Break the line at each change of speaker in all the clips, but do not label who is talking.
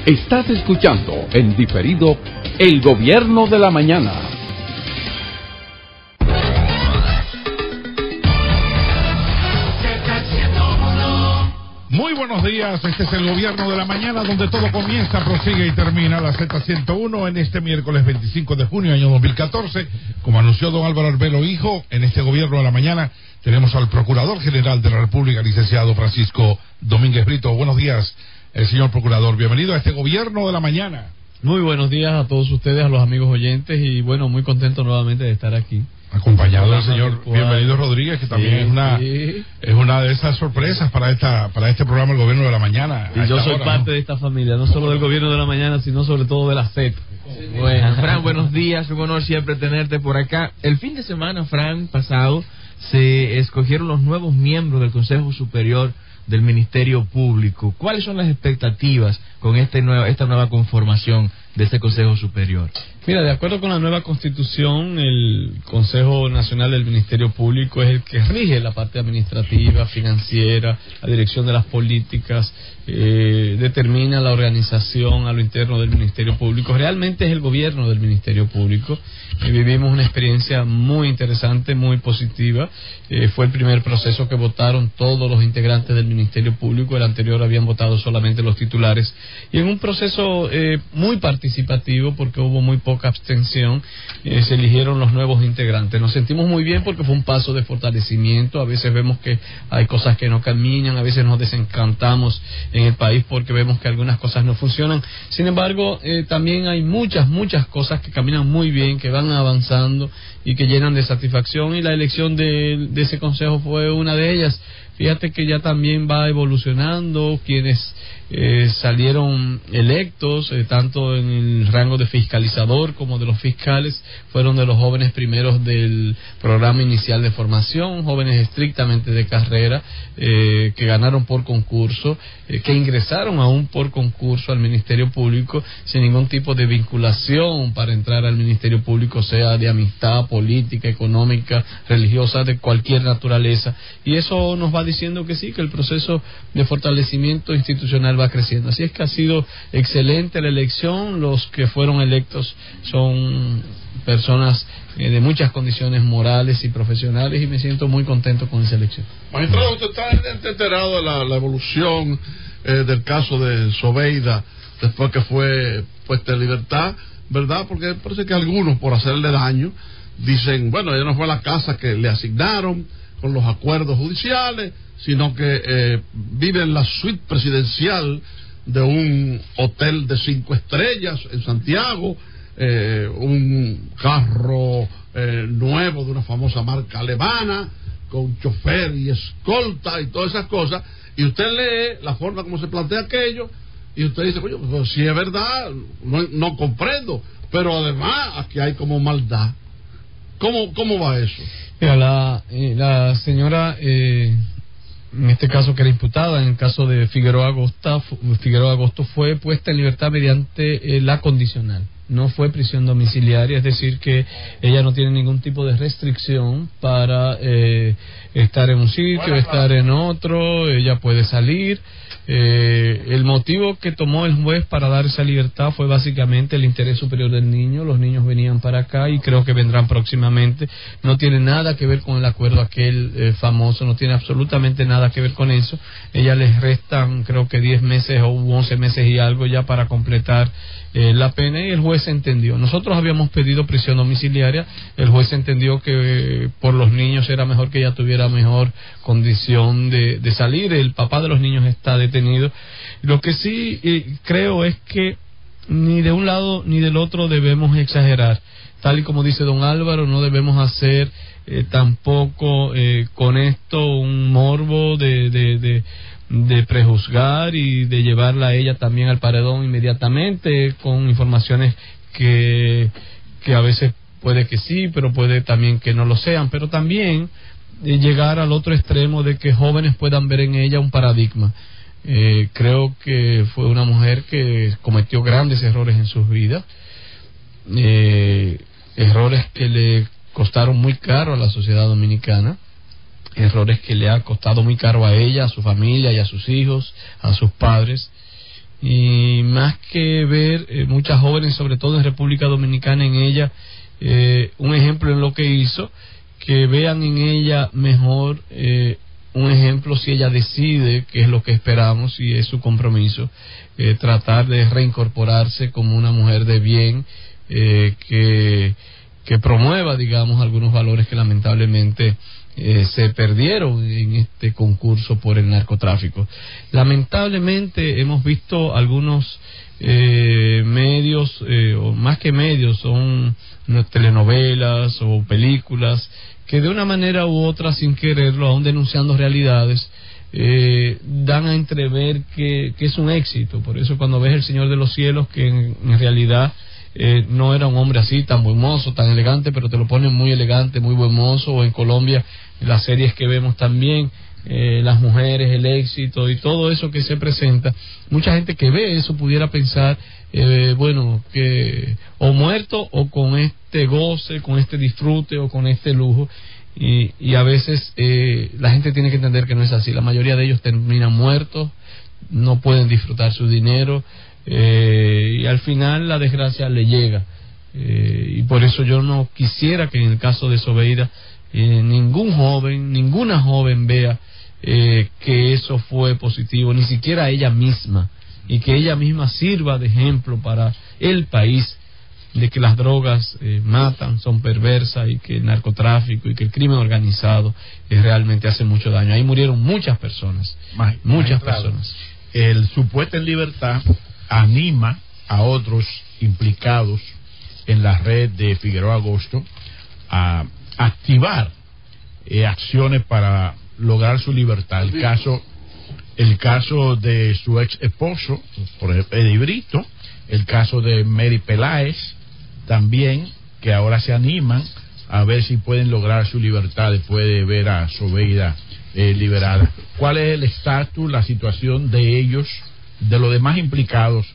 Estás escuchando en diferido El Gobierno de la Mañana.
Muy buenos días, este es El Gobierno de la Mañana, donde todo comienza, prosigue y termina la Z101 en este miércoles 25 de junio, año 2014. Como anunció don Álvaro Arbelo Hijo, en este Gobierno de la Mañana tenemos al Procurador General de la República, licenciado Francisco Domínguez Brito. Buenos días, señor Procurador, bienvenido a este Gobierno de la Mañana.
Muy buenos días a todos ustedes, a los amigos oyentes, y bueno, muy contento nuevamente de estar aquí.
Acompañado del señor Bienvenido Rodríguez, que también es una de esas sorpresas para este programa El Gobierno de la Mañana.
Y yo soy parte de esta familia, no solo del Gobierno de la Mañana, sino sobre todo de la Z.
Bueno, Fran, buenos días, un honor siempre tenerte por acá. El fin de semana, Fran, pasado, se escogieron los nuevos miembros del Consejo Superior del Ministerio Público. ¿Cuáles son las expectativas con esta nueva conformación de este Consejo Superior?
Mira, de acuerdo con la nueva Constitución, el Consejo Nacional del Ministerio Público es el que rige la parte administrativa, financiera, la dirección de las políticas, determina la organización a lo interno del Ministerio Público. Realmente es el gobierno del Ministerio Público. Vivimos una experiencia muy interesante, muy positiva. Fue el primer proceso que votaron todos los integrantes del Ministerio Público. El anterior habían votado solamente los titulares. Y en un proceso muy participativo, porque hubo muy poca abstención, se eligieron los nuevos integrantes. Nos sentimos muy bien porque fue un paso de fortalecimiento. A veces vemos que hay cosas que no caminan, a veces nos desencantamos en el país porque vemos que algunas cosas no funcionan. Sin embargo, también hay muchas cosas que caminan muy bien, que van avanzando y que llenan de satisfacción, y la elección de ese consejo fue una de ellas. Fíjate que ya también va evolucionando. Quienes salieron electos, tanto en el rango de fiscalizador como de los fiscales, fueron de los jóvenes primeros del programa inicial de formación, jóvenes estrictamente de carrera, que ganaron por concurso, que ingresaron aún por concurso al Ministerio Público sin ningún tipo de vinculación para entrar al Ministerio Público, sea de amistad, política, económica, religiosa, de cualquier naturaleza. Y eso nos va diciendo que sí, que el proceso de fortalecimiento institucional va creciendo. Así es que ha sido excelente la elección. Los que fueron electos son personas de muchas condiciones morales y profesionales, y me siento muy contento con esa elección.
Magistrado, usted está enterado de la evolución del caso de Zobeida después que fue puesta en libertad, ¿verdad? Porque parece que algunos, por hacerle daño, dicen, bueno, ella no fue a la casa que le asignaron con los acuerdos judiciales, sino que vive en la suite presidencial de un hotel de 5 estrellas en Santiago, un carro nuevo de una famosa marca alemana, con chofer y escolta y todas esas cosas, y usted lee la forma como se plantea aquello, y usted dice, oye, pues, si es verdad, no comprendo, pero además aquí hay como maldad. ¿Cómo va eso?
Mira, la señora, en este caso que era imputada, en el caso de Figueroa Agosto fue puesta en libertad mediante la condicional. No fue prisión domiciliaria, es decir que ella no tiene ningún tipo de restricción para estar en un sitio, estar en otro, ella puede salir. El motivo que tomó el juez para dar esa libertad fue básicamente el interés superior del niño. Los niños venían para acá y creo que vendrán próximamente. No tiene nada que ver con el acuerdo aquel famoso, no tiene absolutamente nada que ver con eso. Ella les restan creo que 10 meses o 11 meses y algo ya para completar la pena, y el juez entendió. Nosotros habíamos pedido prisión domiciliaria, el juez entendió que por los niños era mejor que ella tuviera mejor condición de salir. El papá de los niños está detenido. Lo que sí creo es que ni de un lado ni del otro debemos exagerar. Tal y como dice don Álvaro, no debemos hacer tampoco con esto un morbo de prejuzgar y de llevarla a ella también al paredón inmediatamente, con informaciones que a veces puede que sí, pero puede también que no lo sean, pero también llegar al otro extremo de que jóvenes puedan ver en ella un paradigma. Creo que fue una mujer que cometió grandes errores en sus vidas, errores que le costaron muy caro a la sociedad dominicana, errores que le ha costado muy caro a ella, a su familia y a sus hijos, a sus padres, y más que ver muchas jóvenes, sobre todo en República Dominicana, en ella un ejemplo en lo que hizo, que vean en ella mejor un ejemplo si ella decide, que es lo que esperamos y es su compromiso, tratar de reincorporarse como una mujer de bien, que promueva, digamos, algunos valores que lamentablemente se perdieron en este concurso por el narcotráfico. Lamentablemente hemos visto algunos medios, o más que medios, son telenovelas o películas que de una manera u otra, sin quererlo, aún denunciando realidades, dan a entrever que es un éxito. Por eso cuando ves El Señor de los Cielos, que en realidad no era un hombre así tan buen mozo, tan elegante, pero te lo ponen muy elegante, muy buen mozo. O en Colombia, las series que vemos también, las mujeres, el éxito y todo eso que se presenta, mucha gente que ve eso pudiera pensar, bueno, que o muerto o con este goce, con este disfrute o con este lujo, y a veces la gente tiene que entender que no es así. La mayoría de ellos terminan muertos, no pueden disfrutar su dinero, y al final la desgracia le llega, y por eso yo no quisiera que en el caso de Zobeida ninguna joven vea que eso fue positivo, ni siquiera ella misma, y que ella misma sirva de ejemplo para el país de que las drogas matan, son perversas, y que el narcotráfico y que el crimen organizado realmente hace mucho daño. Ahí murieron muchas personas, muchas personas.
El supuesto en libertad anima a otros implicados en la red de Figueroa Agosto a activar acciones para lograr su libertad. El caso de su ex esposo, por ejemplo, Eddie Brito, el caso de Mary Peláez también, que ahora se animan a ver si pueden lograr su libertad después de ver a Zobeida liberada. ¿Cuál es el estatus, la situación de ellos, de los demás implicados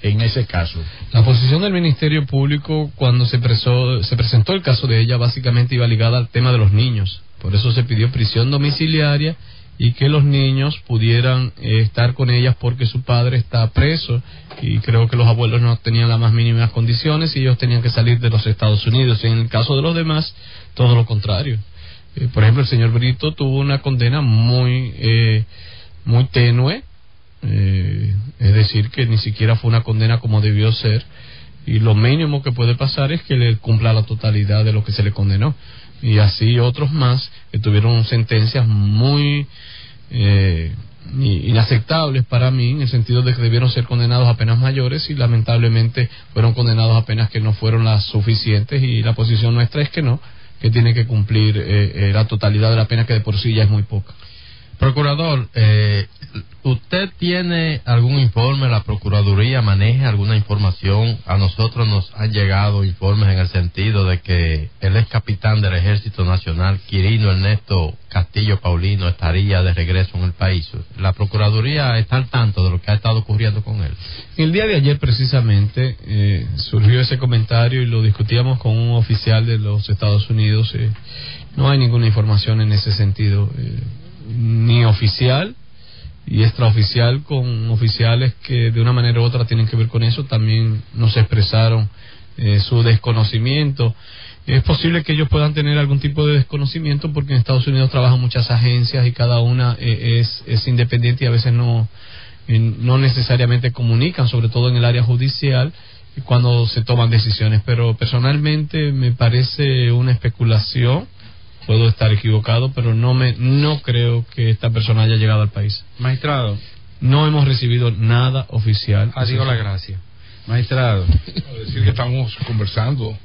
en ese caso?
La posición del Ministerio Público cuando se presentó el caso de ella básicamente iba ligada al tema de los niños. Por eso se pidió prisión domiciliaria y que los niños pudieran estar con ellas, porque su padre está preso y creo que los abuelos no tenían las más mínimas condiciones y ellos tenían que salir de los Estados Unidos. Y en el caso de los demás, todo lo contrario. Por ejemplo, el señor Brito tuvo una condena muy tenue, es decir, que ni siquiera fue una condena como debió ser, y lo mínimo que puede pasar es que le cumpla la totalidad de lo que se le condenó. Y así otros más que tuvieron sentencias muy inaceptables para mí, en el sentido de que debieron ser condenados a penas mayores y lamentablemente fueron condenados a penas que no fueron las suficientes, y la posición nuestra es que no, que tiene que cumplir la totalidad de la pena, que de por sí ya es muy poca.
Procurador, ¿usted tiene algún informe? ¿La Procuraduría maneja alguna información? A nosotros nos han llegado informes en el sentido de que el ex capitán del Ejército Nacional, Quirino Ernesto Castillo Paulino, estaría de regreso en el país. ¿La Procuraduría está al tanto de lo que ha estado ocurriendo con él?
El día de ayer precisamente surgió ese comentario y lo discutíamos con un oficial de los Estados Unidos. No hay ninguna información en ese sentido, ni oficial y extraoficial, con oficiales que de una manera u otra tienen que ver con eso. También nos expresaron su desconocimiento. Es posible que ellos puedan tener algún tipo de desconocimiento porque en Estados Unidos trabajan muchas agencias y cada una es independiente y a veces no necesariamente comunican, sobre todo en el área judicial, cuando se toman decisiones. Pero personalmente me parece una especulación. Puedo estar equivocado, pero no creo que esta persona haya llegado al país.
Magistrado,
no hemos recibido nada oficial.
Adiós la gracia. Magistrado,
decir que estamos conversando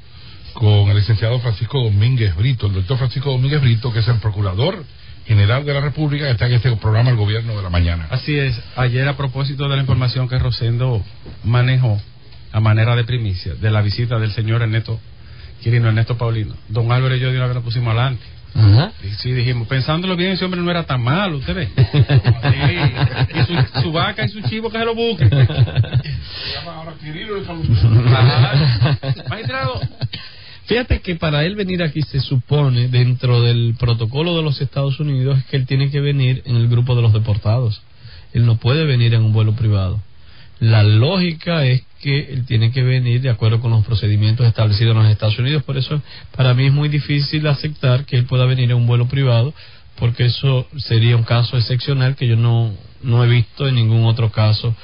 con el licenciado Francisco Domínguez Brito, el doctor Francisco Domínguez Brito, que es el Procurador General de la República, que está en este programa El Gobierno de la Mañana.
Así es. Ayer, a propósito de la información que Rosendo manejó a manera de primicia de la visita del señor Quirino Ernesto Paulino, don Álvaro y yo de una vez lo pusimos adelante.
Ajá.
Sí, dijimos, pensándolo bien, ese hombre no era tan malo, usted ve. Sí, y su vaca y su chivo que se lo busquen. Se llama ahora Quirino de Magistrado,
fíjate que para él venir aquí se supone, dentro del protocolo de los Estados Unidos, es que él tiene que venir en el grupo de los deportados. Él no puede venir en un vuelo privado. La lógica es que él tiene que venir de acuerdo con los procedimientos establecidos en los Estados Unidos. Por eso para mí es muy difícil aceptar que él pueda venir en un vuelo privado, porque eso sería un caso excepcional que yo no he visto en ningún otro caso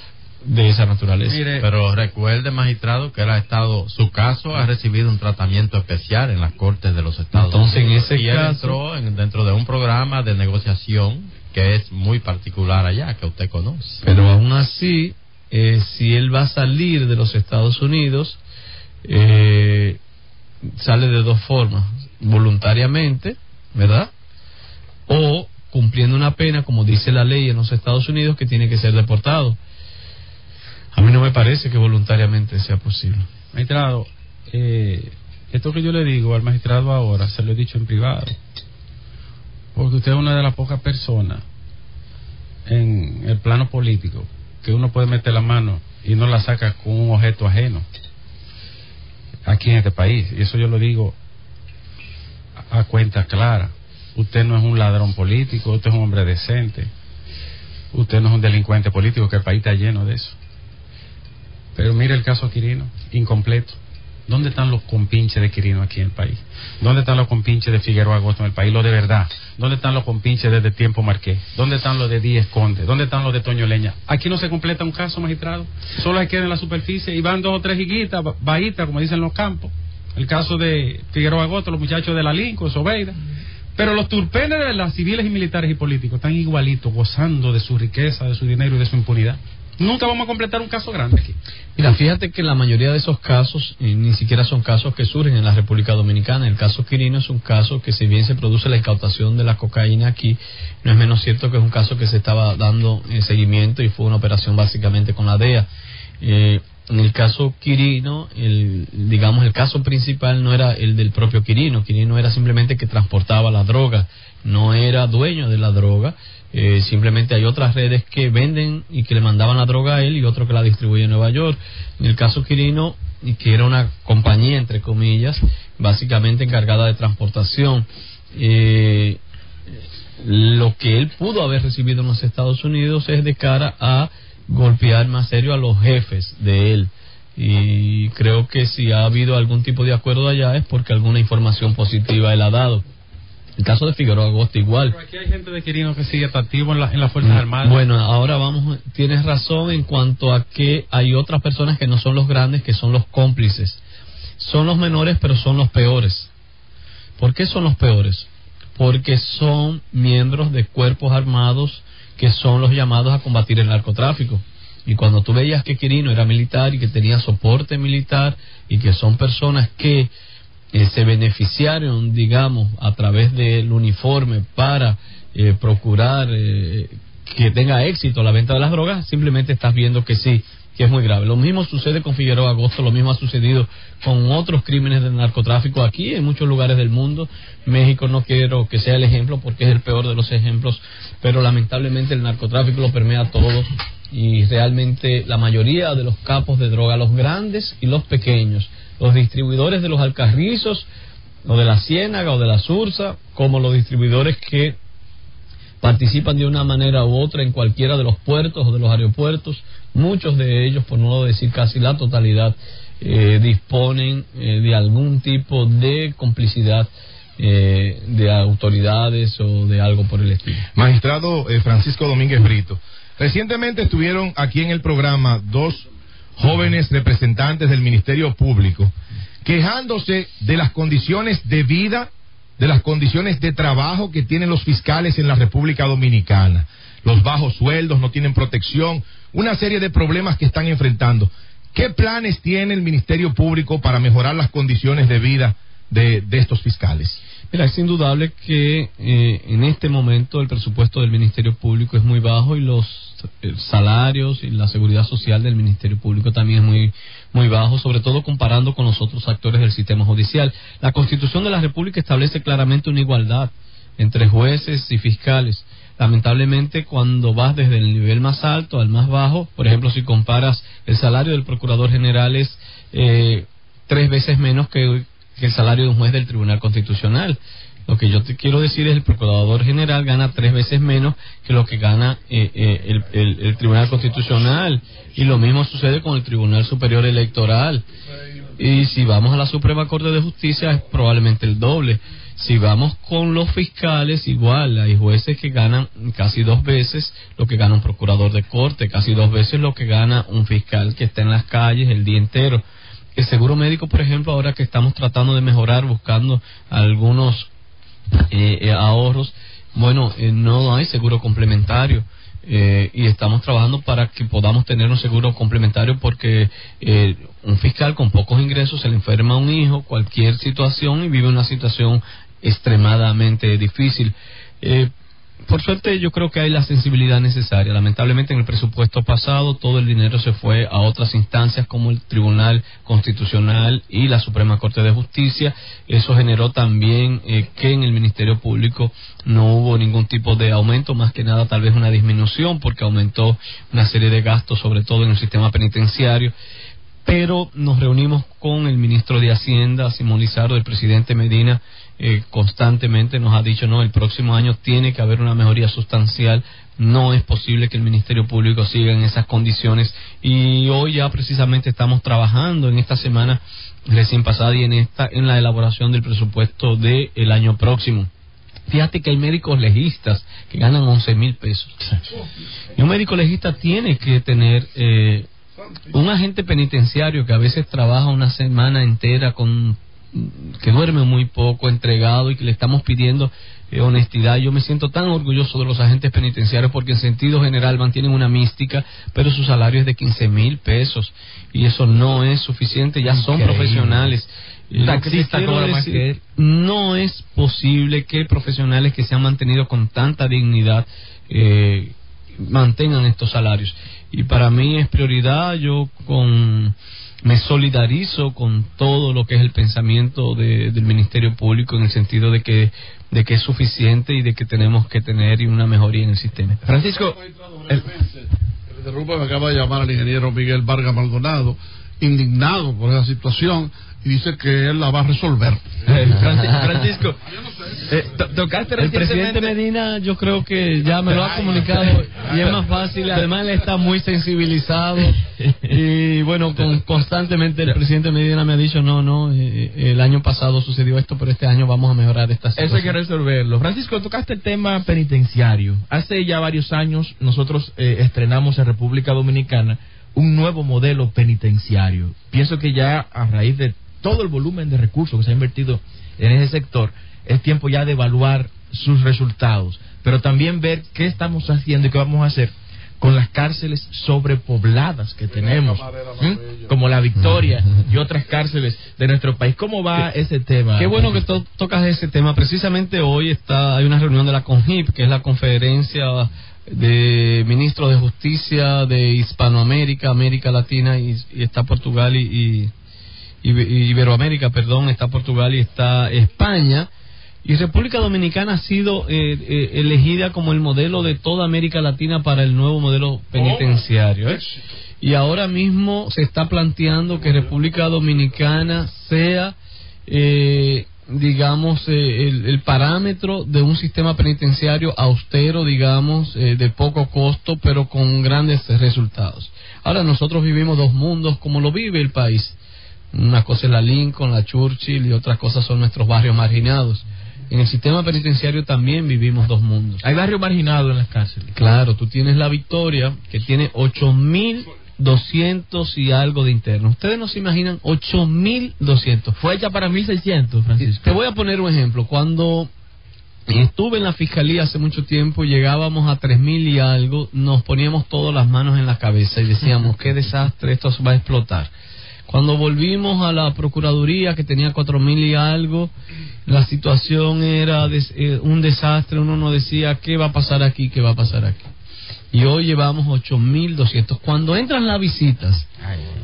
de esa naturaleza.
Mire, pero recuerde, magistrado, que él ha estado, su caso ha recibido un tratamiento especial en las Cortes de los Estados
Entonces,
Unidos.
en ese
y él
caso,
entró dentro de un programa de negociación que es muy particular allá, que usted conoce.
Pero aún así, si él va a salir de los Estados Unidos, sale de dos formas: voluntariamente, ¿verdad? O cumpliendo una pena, como dice la ley en los Estados Unidos, que tiene que ser deportado. A mí no me parece que voluntariamente sea posible.
Magistrado, esto que yo le digo al magistrado ahora, se lo he dicho en privado, porque usted es una de las pocas personas en el plano político que uno puede meter la mano y no la saca con un objeto ajeno aquí en este país. Y eso yo lo digo a cuenta clara. Usted no es un ladrón político, usted es un hombre decente, usted no es un delincuente político, que el país está lleno de eso. Pero mire el caso Quirino, incompleto. ¿Dónde están los compinches de Quirino aquí en el país? ¿Dónde están los compinches de Figueroa Agosto en el país? Lo de verdad. ¿Dónde están los compinches desde Tiempo Marqués? ¿Dónde están los de Díez Conde? ¿Dónde están los de Toño Leña? Aquí no se completa un caso, magistrado. Solo hay que ir en la superficie y van 2 o 3 higuitas, bajitas, como dicen los campos. El caso de Figueroa Agosto, los muchachos de la Lincoln, Sobeida. Pero los turpenes de las civiles y militares y políticos están igualitos, gozando de su riqueza, de su dinero y de su impunidad. Nunca vamos a completar un caso grande aquí.
Mira, fíjate que la mayoría de esos casos ni siquiera son casos que surgen en la República Dominicana. El caso Quirino es un caso que, si bien se produce la incautación de la cocaína aquí, no es menos cierto que es un caso que se estaba dando seguimiento y fue una operación básicamente con la DEA. En el caso Quirino, digamos, el caso principal no era el del propio Quirino. Quirino era simplemente que transportaba la droga, no era dueño de la droga. Simplemente hay otras redes que venden y que le mandaban la droga a él y otro que la distribuye en Nueva York. En el caso Quirino, que era una compañía, entre comillas, básicamente encargada de transportación, lo que él pudo haber recibido en los Estados Unidos es de cara a golpear más serio a los jefes de él. Y creo que si ha habido algún tipo de acuerdo allá es porque alguna información positiva él ha dado. El caso de Figueroa Agosto igual.
Pero aquí hay gente de Quirino que sigue activo en las Fuerzas Armadas.
Bueno, ahora tienes razón en cuanto a que hay otras personas que no son los grandes, que son los cómplices. Son los menores, pero son los peores. ¿Por qué son los peores? Porque son miembros de cuerpos armados que son los llamados a combatir el narcotráfico. Y cuando tú veías que Quirino era militar y que tenía soporte militar y que son personas que se beneficiaron, digamos, a través del uniforme para procurar que tenga éxito la venta de las drogas, simplemente estás viendo que sí, que es muy grave. Lo mismo sucede con Figueroa Agosto, lo mismo ha sucedido con otros crímenes de narcotráfico aquí en muchos lugares del mundo. México no quiero que sea el ejemplo porque es el peor de los ejemplos, pero lamentablemente el narcotráfico lo permea a todos y realmente la mayoría de los capos de droga, los grandes y los pequeños, los distribuidores de los alcarrizos o de la Ciénaga o de la Sursa, como los distribuidores que participan de una manera u otra en cualquiera de los puertos o de los aeropuertos, muchos de ellos, por no decir casi la totalidad, disponen de algún tipo de complicidad de autoridades o de algo por el estilo.
Magistrado Francisco Domínguez Brito, recientemente estuvieron aquí en el programa 2 jóvenes representantes del Ministerio Público quejándose de las condiciones de vida, de las condiciones de trabajo que tienen los fiscales en la República Dominicana. Los bajos sueldos, no tienen protección, una serie de problemas que están enfrentando. ¿Qué planes tiene el Ministerio Público para mejorar las condiciones de vida de estos fiscales?
Mira, es indudable que en este momento el presupuesto del Ministerio Público es muy bajo y los salarios y la seguridad social del Ministerio Público también es muy bajo, sobre todo comparando con los otros actores del sistema judicial. La Constitución de la República establece claramente una igualdad entre jueces y fiscales. Lamentablemente, cuando vas desde el nivel más alto al más bajo, por ejemplo, si comparas el salario del Procurador General es 3 veces menos que el salario de un juez del Tribunal Constitucional. Lo que yo te quiero decir es el Procurador General gana 3 veces menos que lo que gana el Tribunal Constitucional, y lo mismo sucede con el Tribunal Superior Electoral. Y si vamos a la Suprema Corte de Justicia es probablemente el doble. Si vamos con los fiscales, igual, hay jueces que ganan casi 2 veces lo que gana un procurador de corte, casi 2 veces lo que gana un fiscal que está en las calles el día entero. El seguro médico, por ejemplo, ahora que estamos tratando de mejorar, buscando algunos ahorros, bueno, no hay seguro complementario. Y estamos trabajando para que podamos tener un seguro complementario, porque un fiscal con pocos ingresos se le enferma a un hijo, cualquier situación, y vive una situación extremadamente difícil. Por suerte yo creo que hay la sensibilidad necesaria. Lamentablemente en el presupuesto pasado todo el dinero se fue a otras instancias como el Tribunal Constitucional y la Suprema Corte de Justicia. Eso generó también que en el Ministerio Público no hubo ningún tipo de aumento, más que nada tal vez una disminución, porque aumentó una serie de gastos, sobre todo en el sistema penitenciario. Pero nos reunimos con el ministro de Hacienda, Simón Lizardo. El presidente Medina constantemente nos ha dicho, no, el próximo año tiene que haber una mejoría sustancial, no es posible que el Ministerio Público siga en esas condiciones, y hoy ya precisamente estamos trabajando en esta semana recién pasada y en la elaboración del presupuesto del año próximo. Fíjate que hay médicos legistas que ganan 11,000 pesos. Y un médico legista tiene que tener un agente penitenciario que a veces trabaja una semana entera, que duerme muy poco, entregado, y que le estamos pidiendo honestidad. Yo me siento tan orgulloso de los agentes penitenciarios, porque en sentido general mantienen una mística, pero su salario es de 15,000 pesos y eso no es suficiente. Ya son profesionales.
Taxista cobra más que él.
No es posible que profesionales que se han mantenido con tanta dignidad mantengan estos salarios, y para mí es prioridad. Yo me solidarizo con todo lo que es el pensamiento del Ministerio Público, en el sentido de que es suficiente y de que tenemos que tener una mejoría en el sistema.
Francisco,
me acaba de llamar al ingeniero Miguel Vargas Maldonado, indignado por esa situación, y dice que él la va a resolver.
Francisco, tocaste
el presidente Medina, yo creo que ya me lo ha comunicado y es más fácil. Además él está muy sensibilizado y bueno, constantemente el presidente Medina me ha dicho no, el año pasado sucedió esto, pero este año vamos a mejorar esta situación.
Eso hay que resolverlo. Francisco, tocaste el tema penitenciario. Hace ya varios años nosotros estrenamos en República Dominicana un nuevo modelo penitenciario. Pienso que ya a raíz de todo el volumen de recursos que se ha invertido en ese sector, es tiempo ya de evaluar sus resultados, pero también ver qué estamos haciendo y qué vamos a hacer con las cárceles sobrepobladas que tenemos, como La Victoria y otras cárceles de nuestro país. ¿Cómo va ese tema?
Qué bueno que tocas ese tema. Precisamente hoy hay una reunión de la CONJIP, que es la Conferencia de Ministros de Justicia de Hispanoamérica, América Latina, y está Portugal y Iberoamérica, perdón, está Portugal y está España, y República Dominicana ha sido elegida como el modelo de toda América Latina para el nuevo modelo penitenciario, y ahora mismo se está planteando que República Dominicana sea digamos el parámetro de un sistema penitenciario austero, digamos, de poco costo, pero con grandes resultados. Ahora nosotros vivimos dos mundos como lo vive el país. Una cosa es la Lincoln, la Churchill, y otras cosas son nuestros barrios marginados. En el sistema penitenciario también vivimos dos mundos.
Hay barrios marginados en las cárceles.
Claro, tú tienes La Victoria, que tiene 8,200 y algo de internos. Ustedes no se imaginan 8,200.
Fue hecha para 1,600, Francisco.
Te voy a poner un ejemplo. Cuando estuve en la fiscalía hace mucho tiempo, llegábamos a 3,000 y algo, nos poníamos todas las manos en la cabeza y decíamos, qué desastre, esto va a explotar. Cuando volvimos a la Procuraduría, que tenía 4,000 y algo, la situación era un desastre. Uno no decía, ¿qué va a pasar aquí? ¿Qué va a pasar aquí? Y hoy llevamos 8,200. Cuando entran las visitas,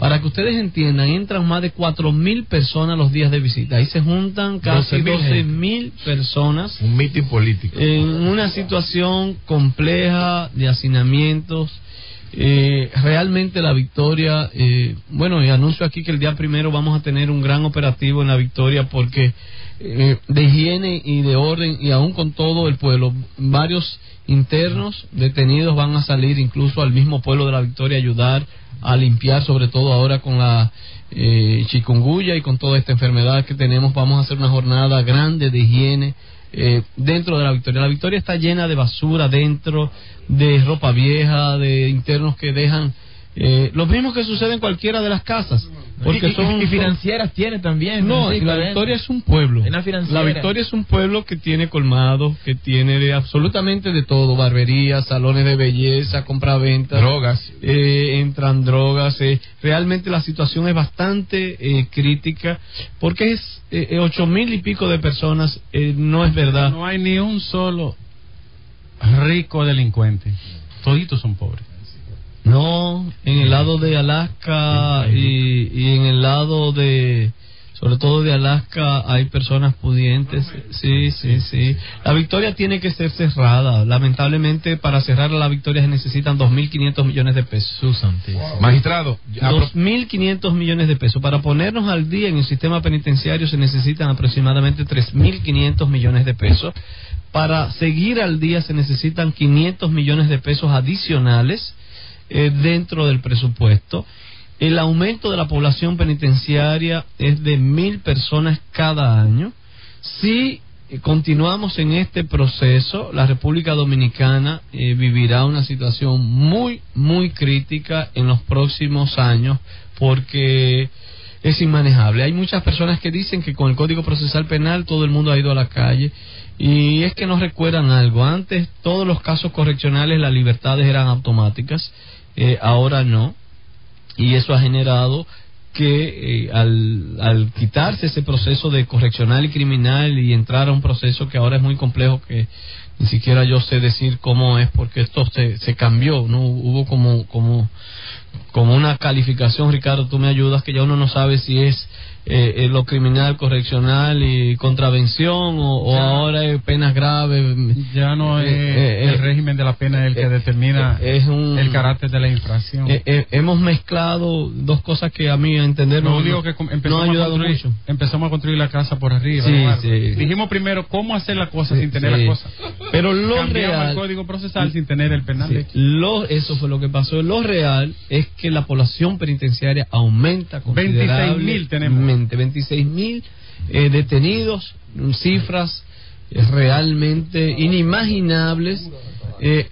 para que ustedes entiendan, entran más de 4,000 personas los días de visita. Ahí se juntan casi 12,000 personas.
Un mitin político.
En una situación compleja de hacinamientos. Realmente La Victoria, bueno, y anuncio aquí que el día 1 vamos a tener un gran operativo en La Victoria, porque de higiene y de orden, y aún con todo el pueblo. Varios internos detenidos van a salir incluso al mismo pueblo de La Victoria a ayudar a limpiar, sobre todo ahora con la chikungunya y con toda esta enfermedad que tenemos. Vamos a hacer una jornada grande de higiene dentro de La Victoria. La Victoria está llena de basura dentro, de ropa vieja, de internos que dejan lo mismo que sucede en cualquiera de las casas, porque
y financieras tiene también.
No, La Victoria es un pueblo.
La
Victoria es un pueblo que tiene colmados, que tiene absolutamente de todo: barberías, salones de belleza, compraventas,
drogas,
entran drogas. Realmente la situación es bastante crítica, porque es 8,000 y pico de personas. No es verdad.
No hay ni un solo rico delincuente. Toditos son pobres.
No, en el lado de Alaska y en el lado de, sobre todo de Alaska, hay personas pudientes. Sí. La Victoria tiene que ser cerrada. Lamentablemente, para cerrar La Victoria se necesitan 2.500 millones de pesos.
Magistrado,
2.500 millones de pesos. Para ponernos al día en el sistema penitenciario se necesitan aproximadamente 3.500 millones de pesos. Para seguir al día se necesitan 500 millones de pesos adicionales dentro del presupuesto. El aumento de la población penitenciaria es de 1.000 personas cada año. Si continuamos en este proceso, la República Dominicana vivirá una situación muy crítica en los próximos años, porque es inmanejable. Hay muchas personas que dicen que con el Código Procesal Penal todo el mundo ha ido a la calle, y es que nos recuerdan algo. Antes todos los casos correccionales las libertades eran automáticas, ahora no, y eso ha generado que al quitarse ese proceso de correccional y criminal y entrar a un proceso que ahora es muy complejo, que ni siquiera yo sé decir cómo es, porque esto se cambió, no hubo como una calificación. Ricardo, tú me ayudas, que ya uno no sabe si es lo criminal, correccional y contravención, o ahora es penas graves.
Ya no es el régimen de la pena el que determina el carácter de la infracción.
Hemos mezclado dos cosas que a mí, a entender, no ha ayudado mucho.
Empezamos a construir la casa por arriba.
Sí.
Dijimos primero cómo hacer la cosa sin tener la cosa.
Pero lo
cambiamos
real,
el Código Procesal sin tener el penal.
Eso fue lo que pasó. Lo real es que la población penitenciaria aumenta considerablemente.
26,000 tenemos.
26,000 detenidos, cifras realmente inimaginables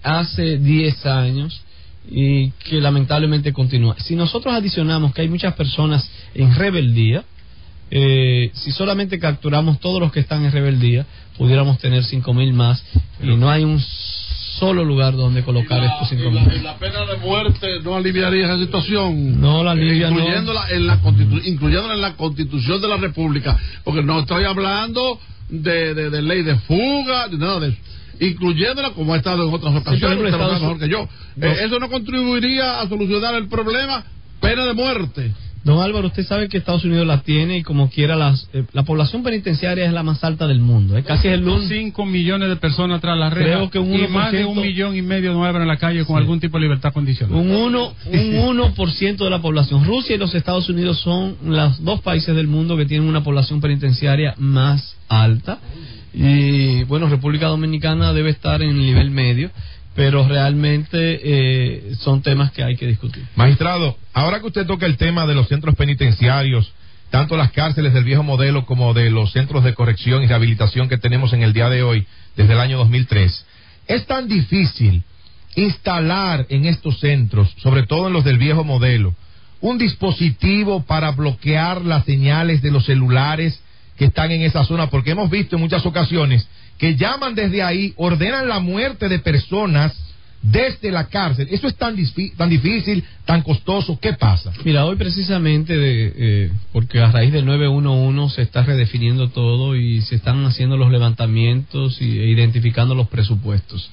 hace 10 años, y que lamentablemente continúa. Si nosotros adicionamos que hay muchas personas en rebeldía, si solamente capturamos todos los que están en rebeldía, pudiéramos tener 5,000 más, y no hay un solo lugar donde colocar estos 5,000.
La pena de muerte no aliviaría esa situación.
No la alivia,
incluyéndola en la Constitución de la República, porque no estoy hablando de ley de fuga ni nada de eso, incluyéndola como ha estado en otras ocasiones. Usted lo sabe mejor que yo. Eso no contribuiría a solucionar el problema. Pena de muerte.
Don Álvaro, usted sabe que Estados Unidos la tiene, y como quiera la población penitenciaria es la más alta del mundo. Casi es el
5 millones de personas tras la red.
Creo que
y más de 1,5 millones no abren en la calle con algún tipo de libertad condicional.
Un 1% de la población. Rusia y los Estados Unidos son los dos países del mundo que tienen una población penitenciaria más alta. Y bueno, República Dominicana debe estar en el nivel medio, pero realmente son temas que hay que discutir.
Magistrado, ahora que usted toca el tema de los centros penitenciarios, tanto las cárceles del viejo modelo como de los centros de corrección y rehabilitación que tenemos en el día de hoy, desde el año 2003, ¿es tan difícil instalar en estos centros, sobre todo en los del viejo modelo, un dispositivo para bloquear las señales de los celulares que están en esa zona? Porque hemos visto en muchas ocasiones que llaman desde ahí, ordenan la muerte de personas desde la cárcel. ¿Eso es tan difícil, tan costoso? ¿Qué pasa?
Mira, hoy precisamente, porque a raíz del 911 se está redefiniendo todo y se están haciendo los levantamientos e identificando los presupuestos.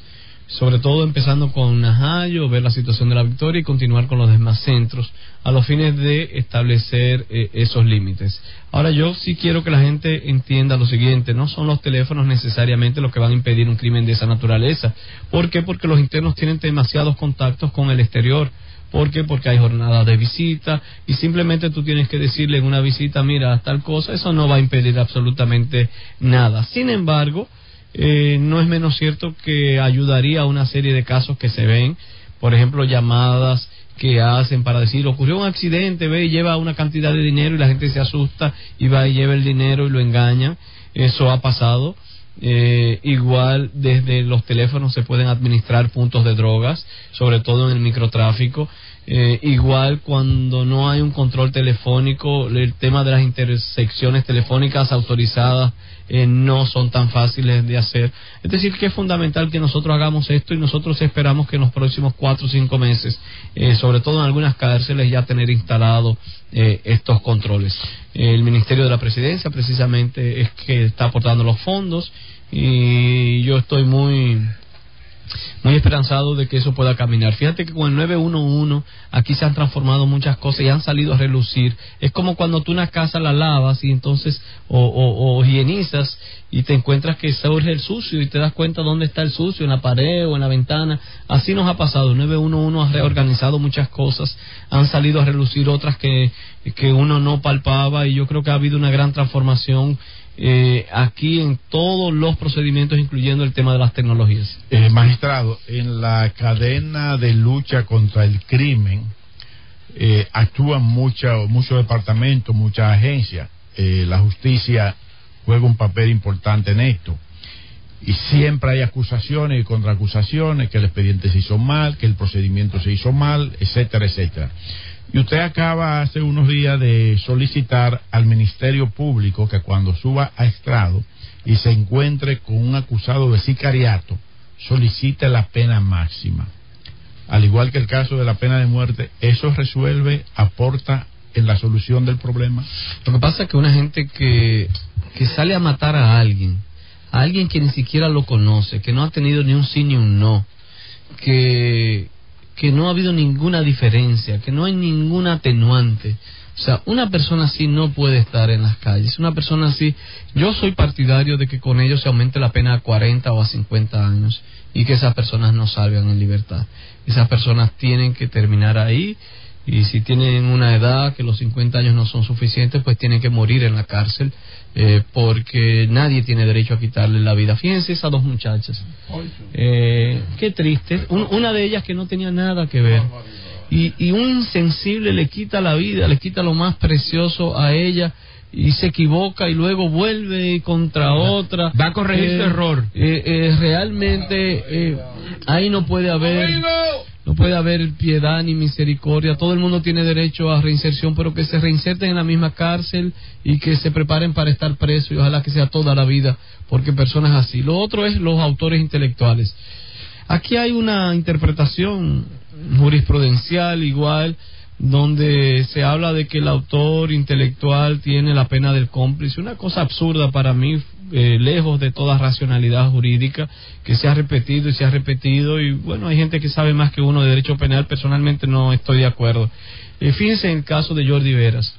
Sobre todo empezando con Najayo, ver la situación de La Victoria y continuar con los demás centros a los fines de establecer esos límites. Ahora, yo sí quiero que la gente entienda lo siguiente: no son los teléfonos necesariamente los que van a impedir un crimen de esa naturaleza. ¿Por qué? Porque los internos tienen demasiados contactos con el exterior. ¿Por qué? Porque hay jornadas de visita y simplemente tú tienes que decirle en una visita, mira, tal cosa, eso no va a impedir absolutamente nada. Sin embargo, no es menos cierto que ayudaría a una serie de casos que se ven, por ejemplo, llamadas que hacen para decir, ocurrió un accidente, ve y lleva una cantidad de dinero y la gente se asusta y va y lleva el dinero y lo engañan. Eso ha pasado. Igual desde los teléfonos se pueden administrar puntos de drogas, sobre todo en el microtráfico. Igual cuando no hay un control telefónico, el tema de las intersecciones telefónicas autorizadas no son tan fáciles de hacer. Es decir, que es fundamental que nosotros hagamos esto y nosotros esperamos que en los próximos 4 o 5 meses, sobre todo en algunas cárceles, ya tener instalados estos controles. El Ministerio de la Presidencia precisamente es que está aportando los fondos y yo estoy muy esperanzado de que eso pueda caminar. Fíjate que con el 911 aquí se han transformado muchas cosas y han salido a relucir. Es como cuando tú una casa la lavas y entonces o higienizas y te encuentras que surge el sucio y te das cuenta dónde está el sucio, en la pared o en la ventana. Así nos ha pasado. El 911 ha reorganizado muchas cosas, han salido a relucir otras que uno no palpaba y yo creo que ha habido una gran transformación aquí en todos los procedimientos, incluyendo el tema de las tecnologías.
Magistrado, en la cadena de lucha contra el crimen actúan muchos departamentos, muchas agencias. La justicia juega un papel importante en esto. Y siempre hay acusaciones y contraacusaciones, que el expediente se hizo mal, que el procedimiento se hizo mal, etcétera, etcétera. Y usted acaba hace unos días de solicitar al Ministerio Público que cuando suba a estrado y se encuentre con un acusado de sicariato, solicite la pena máxima. Al igual que el caso de la pena de muerte, ¿eso resuelve, aporta en la solución del problema?
Lo que pasa es que una gente que sale a matar a alguien que ni siquiera lo conoce, que no ha tenido ni un sí ni un no, que no ha habido ninguna diferencia, que no hay ninguna atenuante. O sea, una persona así no puede estar en las calles. Una persona así, yo soy partidario de que con ellos se aumente la pena a 40 o a 50 años y que esas personas no salgan en libertad. Esas personas tienen que terminar ahí y si tienen una edad que los 50 años no son suficientes, pues tienen que morir en la cárcel, porque nadie tiene derecho a quitarle la vida. Fíjense esas dos muchachas, qué triste, una de ellas que no tenía nada que ver y un insensible le quita la vida, le quita lo más precioso a ella y se equivoca y luego vuelve contra otra,
va a corregir su error.
Realmente ahí no puede haber piedad ni misericordia. Todo el mundo tiene derecho a reinserción, pero que se reinserten en la misma cárcel y que se preparen para estar presos y ojalá que sea toda la vida, porque personas así. Lo otro es los autores intelectuales. Aquí hay una interpretación jurisprudencial igual, donde se habla de que el autor intelectual tiene la pena del cómplice, una cosa absurda para mí, lejos de toda racionalidad jurídica, que se ha repetido y bueno, hay gente que sabe más que uno de derecho penal. Personalmente no estoy de acuerdo. Fíjense en el caso de Jordi Veras.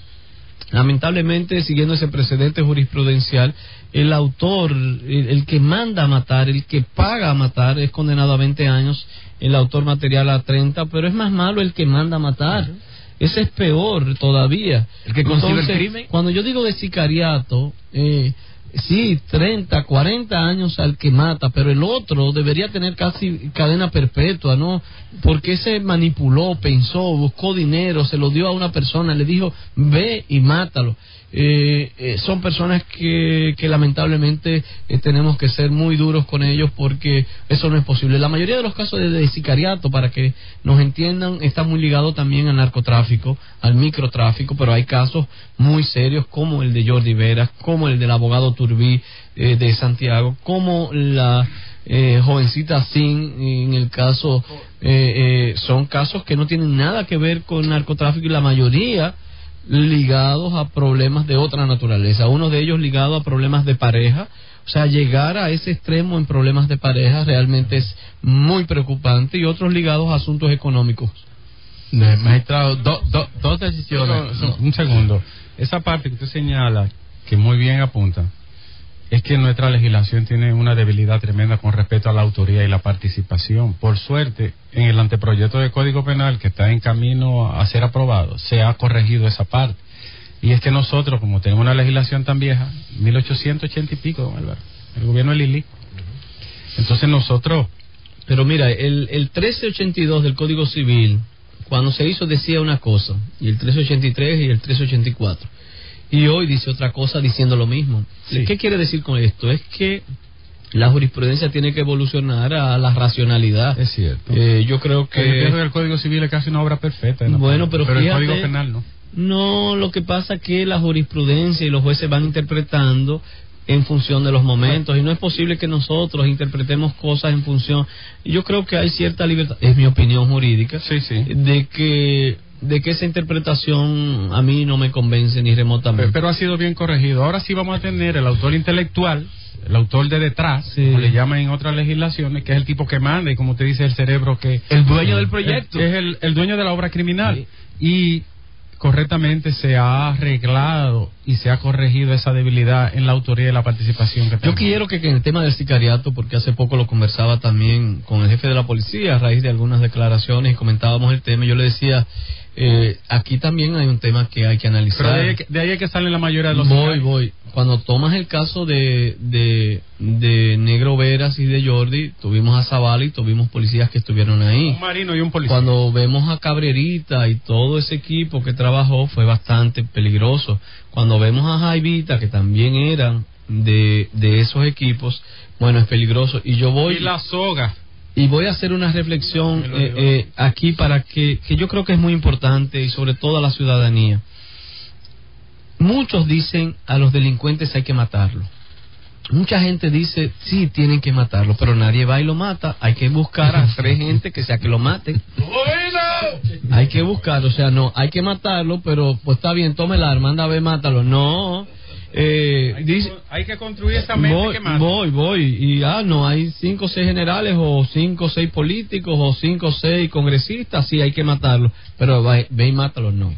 Lamentablemente, siguiendo ese precedente jurisprudencial, el autor, el que manda a matar, el que paga a matar, es condenado a 20 años, el autor material a 30, pero es más malo el que manda a matar. Ese es peor todavía.
El que concibe el crimen.
Cuando yo digo de sicariato, sí, 30, 40 años al que mata, pero el otro debería tener casi cadena perpetua, ¿no? Porque ese manipuló, pensó, buscó dinero, se lo dio a una persona, le dijo, ve y mátalo. Son personas que lamentablemente tenemos que ser muy duros con ellos porque eso no es posible. La mayoría de los casos de sicariato, para que nos entiendan, está muy ligado también al narcotráfico, al microtráfico, pero hay casos muy serios como el de Jordi Veras, como el del abogado Turbí de Santiago, como la jovencita Sin en el caso, son casos que no tienen nada que ver con narcotráfico y la mayoría ligados a problemas de otra naturaleza, uno de ellos ligado a problemas de pareja. O sea, llegar a ese extremo en problemas de pareja realmente es muy preocupante, y otros ligados a asuntos económicos.
Magistrado, dos decisiones. Un segundo. Esa parte que usted señala, que muy bien apunta, es que nuestra legislación tiene una debilidad tremenda con respecto a la autoría y la participación. Por suerte, en el anteproyecto de Código Penal que está en camino a ser aprobado, se ha corregido esa parte. Y es que nosotros, como tenemos una legislación tan vieja, 1880 y pico, don Álvaro, el gobierno de Lili, entonces nosotros...
Pero mira, el 1382 del Código Civil, cuando se hizo decía una cosa, y el 1383 y el 1384. Y hoy dice otra cosa diciendo lo mismo. Sí. ¿Qué quiere decir con esto? Es que la jurisprudencia tiene que evolucionar a la racionalidad.
Es cierto.
Yo creo que...
El Código Civil es casi una obra perfecta.
Bueno, pero fíjate,
el Código Penal no.
No, lo que pasa es que la jurisprudencia y los jueces van interpretando en función de los momentos, y no es posible que nosotros interpretemos cosas en función... Yo creo que hay cierta libertad, es mi opinión jurídica,
sí.
de que esa interpretación a mí no me convence ni remotamente.
Pero ha sido bien corregido. Ahora sí vamos a tener el autor intelectual, el autor de detrás, como le llaman en otras legislaciones, que es el tipo que manda, y como usted dice, el cerebro que...
El dueño del proyecto.
Es el dueño de la obra criminal. Sí. Y correctamente se ha arreglado y se ha corregido esa debilidad en la autoría y la participación que tenemos.
Yo quiero que en el tema del sicariato, porque hace poco lo conversaba también con el jefe de la policía a raíz de algunas declaraciones y comentábamos el tema, y yo le decía, aquí también hay un tema que hay que analizar.
Pero de ahí es que salen la mayoría de los
Voy. Cuando tomas el caso de Negro Veras y de Jordi, tuvimos a Zavala y tuvimos policías que estuvieron ahí.
Un marino y un policía.
Cuando vemos a Cabrerita y todo ese equipo que trabajó, fue bastante peligroso. Cuando vemos a Jaivita, que también eran de esos equipos, bueno, es peligroso. Y yo voy...
Y la soga.
Y voy a hacer una reflexión aquí para que yo creo que es muy importante, y sobre todo a la ciudadanía. Muchos dicen a los delincuentes hay que matarlos. Mucha gente dice, sí, tienen que matarlo, pero nadie va y lo mata. Hay que buscar a 3 gente que sea que lo maten. Hay que buscar, o sea, no, hay que matarlo, pero pues está bien, toma el arma, anda a ver, mátalo. No.
Hay que construir esa mente que mata.
Voy. Y no, hay 5 o 6 generales, o 5 o 6 políticos, o 5 o 6 congresistas, sí, hay que matarlo. Pero ve y mátalo, no.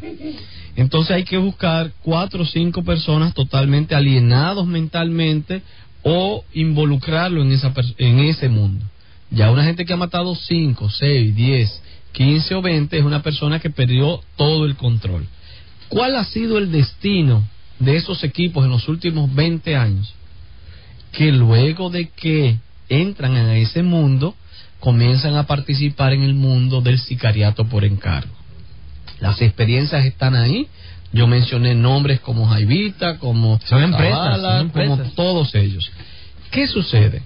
Entonces hay que buscar 4 o 5 personas totalmente alienados mentalmente, o involucrarlo en ese mundo. Ya una gente que ha matado 5, 6, 10, 15 o 20 es una persona que perdió todo el control. ¿Cuál ha sido el destino de esos equipos en los últimos 20 años? Que luego de que entran a ese mundo, comienzan a participar en el mundo del sicariato por encargo. Las experiencias están ahí. Yo mencioné nombres como Jaivita, como
son empresas,
como todos ellos. ¿Qué sucede?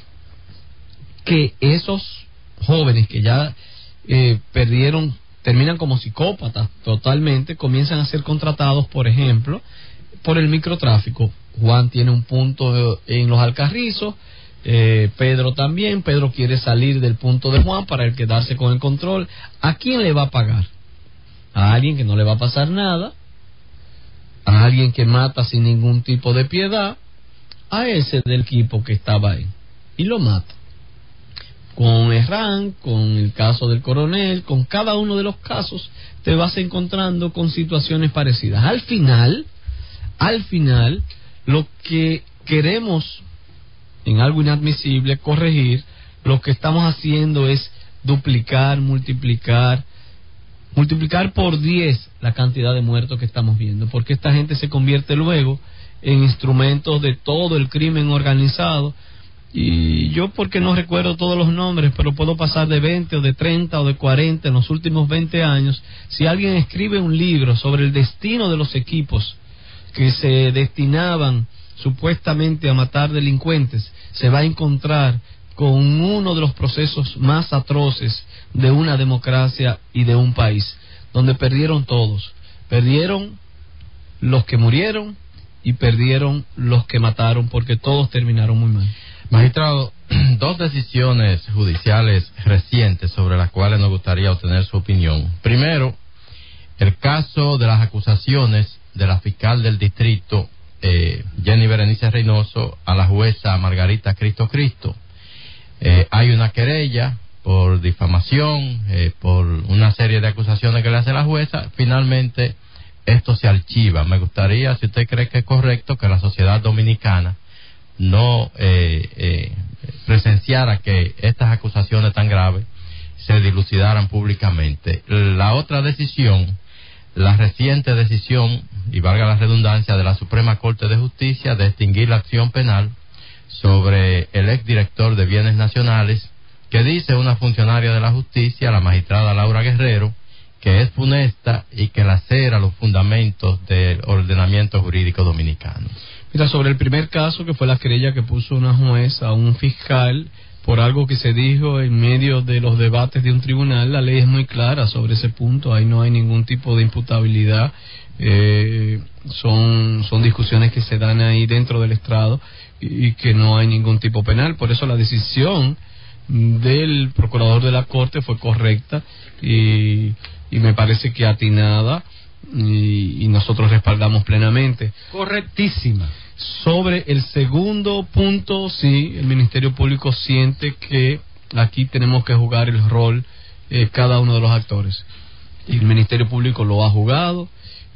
Que esos jóvenes que ya perdieron, terminan como psicópatas totalmente, comienzan a ser contratados, por ejemplo, por el microtráfico. Juan tiene un punto en Los Alcarrizos, Pedro también. Pedro quiere salir del punto de Juan para el quedarse con el control. ¿A quién le va a pagar? A alguien que no le va a pasar nada, a alguien que mata sin ningún tipo de piedad, a ese del equipo que estaba ahí, y lo mata. Con Herrán, con el caso del coronel, con cada uno de los casos, te vas encontrando con situaciones parecidas. Al final, lo que queremos, en algo inadmisible, corregir, lo que estamos haciendo es duplicar, multiplicar por 10 la cantidad de muertos que estamos viendo, porque esta gente se convierte luego en instrumentos de todo el crimen organizado. Y yo, porque no recuerdo todos los nombres, pero puedo pasar de 20 o de 30 o de 40 en los últimos 20 años. Si alguien escribe un libro sobre el destino de los equipos que se destinaban supuestamente a matar delincuentes, se va a encontrar con uno de los procesos más atroces de una democracia y de un país, donde perdieron todos. Perdieron los que murieron y perdieron los que mataron, porque todos terminaron muy mal.
Magistrado, 2 decisiones judiciales recientes sobre las cuales nos gustaría obtener su opinión. Primero, el caso de las acusaciones de la fiscal del distrito, Jenny Berenice Reynoso, a la jueza Margarita Cristo. Hay una querella por difamación, por una serie de acusaciones que le hace la jueza. Finalmente, esto se archiva. Me gustaría, si usted cree que es correcto, que la sociedad dominicana no presenciara que estas acusaciones tan graves se dilucidaran públicamente. La otra decisión, la reciente decisión, y valga la redundancia, de la Suprema Corte de Justicia de extinguir la acción penal sobre el exdirector de Bienes Nacionales, que dice una funcionaria de la justicia, la magistrada Laura Guerrero, que es funesta y que lacera los fundamentos del ordenamiento jurídico dominicano.
Mira, sobre el primer caso, que fue la querella que puso una juez a un fiscal por algo que se dijo en medio de los debates de un tribunal, la ley es muy clara sobre ese punto, ahí no hay ningún tipo de imputabilidad, son discusiones que se dan ahí dentro del estrado y que no hay ningún tipo penal. Por eso la decisión del procurador de la Corte fue correcta y me parece que atinada, y nosotros respaldamos plenamente.
Correctísima.
Sobre el segundo punto, sí, el Ministerio Público siente que aquí tenemos que jugar el rol cada uno de los actores. Y el Ministerio Público lo ha jugado,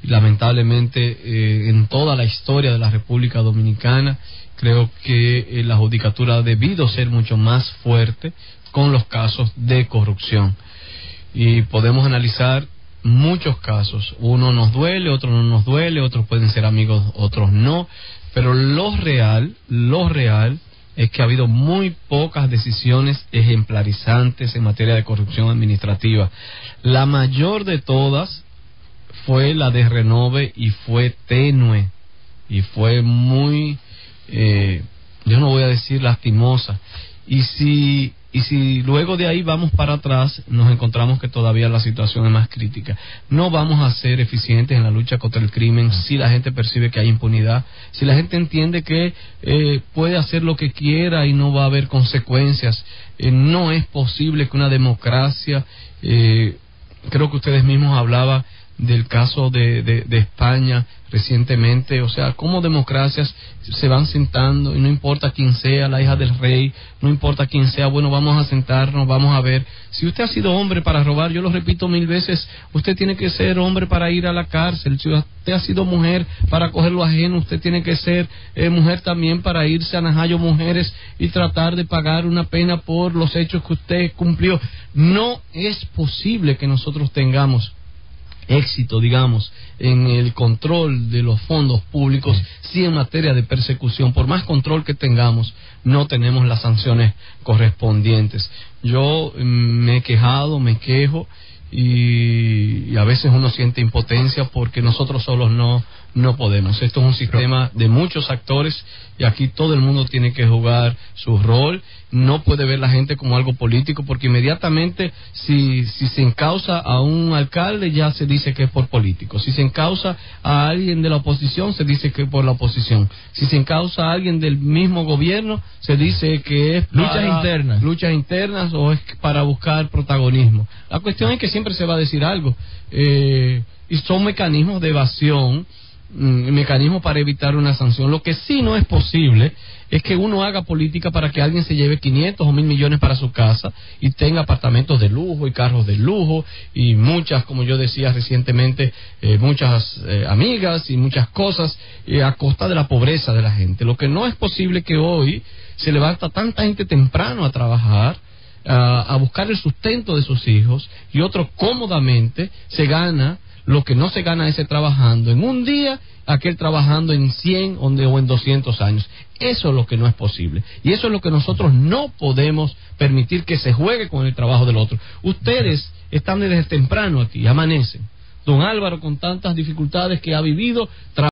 y lamentablemente en toda la historia de la República Dominicana, creo que la judicatura ha debido ser mucho más fuerte con los casos de corrupción. Y podemos analizar muchos casos, uno nos duele, otro no nos duele, otros pueden ser amigos, otros no, pero lo real es que ha habido muy pocas decisiones ejemplarizantes en materia de corrupción administrativa. La mayor de todas fue la de Renove y fue tenue y fue muy, yo no voy a decir lastimosa, y si luego de ahí vamos para atrás, nos encontramos que todavía la situación es más crítica. No vamos a ser eficientes en la lucha contra el crimen si la gente percibe que hay impunidad, si la gente entiende que puede hacer lo que quiera y no va a haber consecuencias. No es posible que una democracia, creo que ustedes mismos hablaban del caso de España recientemente, o sea, cómo democracias se van sentando y no importa quién sea, la hija del rey, no importa quién sea, bueno, vamos a sentarnos, vamos a ver. Si usted ha sido hombre para robar, yo lo repito 1000 veces, usted tiene que ser hombre para ir a la cárcel. Si usted ha sido mujer para coger lo ajeno, usted tiene que ser mujer también para irse a Najayo Mujeres y tratar de pagar una pena por los hechos que usted cumplió. No es posible que nosotros tengamos éxito, digamos, en el control de los fondos públicos, si en materia de persecución, por más control que tengamos, no tenemos las sanciones correspondientes. Yo me he quejado, me quejo, y a veces uno siente impotencia porque nosotros solos no podemos. Esto es un sistema de muchos actores y aquí todo el mundo tiene que jugar su rol. No puede ver la gente como algo político, porque inmediatamente si se encausa a un alcalde ya se dice que es por político. Si se encausa a alguien de la oposición se dice que es por la oposición. Si se encausa a alguien del mismo gobierno se dice que es para luchas internas o es para buscar protagonismo. La cuestión es que siempre se va a decir algo, y son mecanismos de evasión, mecanismos para evitar una sanción. Lo que sí no es posible es que uno haga política para que alguien se lleve 500 o 1000 millones para su casa y tenga apartamentos de lujo y carros de lujo y muchas, como yo decía recientemente, muchas amigas y muchas cosas a costa de la pobreza de la gente. Lo que no es posible que hoy se levanta tanta gente temprano a trabajar, a buscar el sustento de sus hijos, y otro cómodamente se gana lo que no se gana ese trabajando en un día, aquel trabajando en 100 o en 200 años. Eso es lo que no es posible. Y eso es lo que nosotros no podemos permitir, que se juegue con el trabajo del otro. Ustedes están desde temprano aquí, amanecen. Don Álvaro, con tantas dificultades que ha vivido,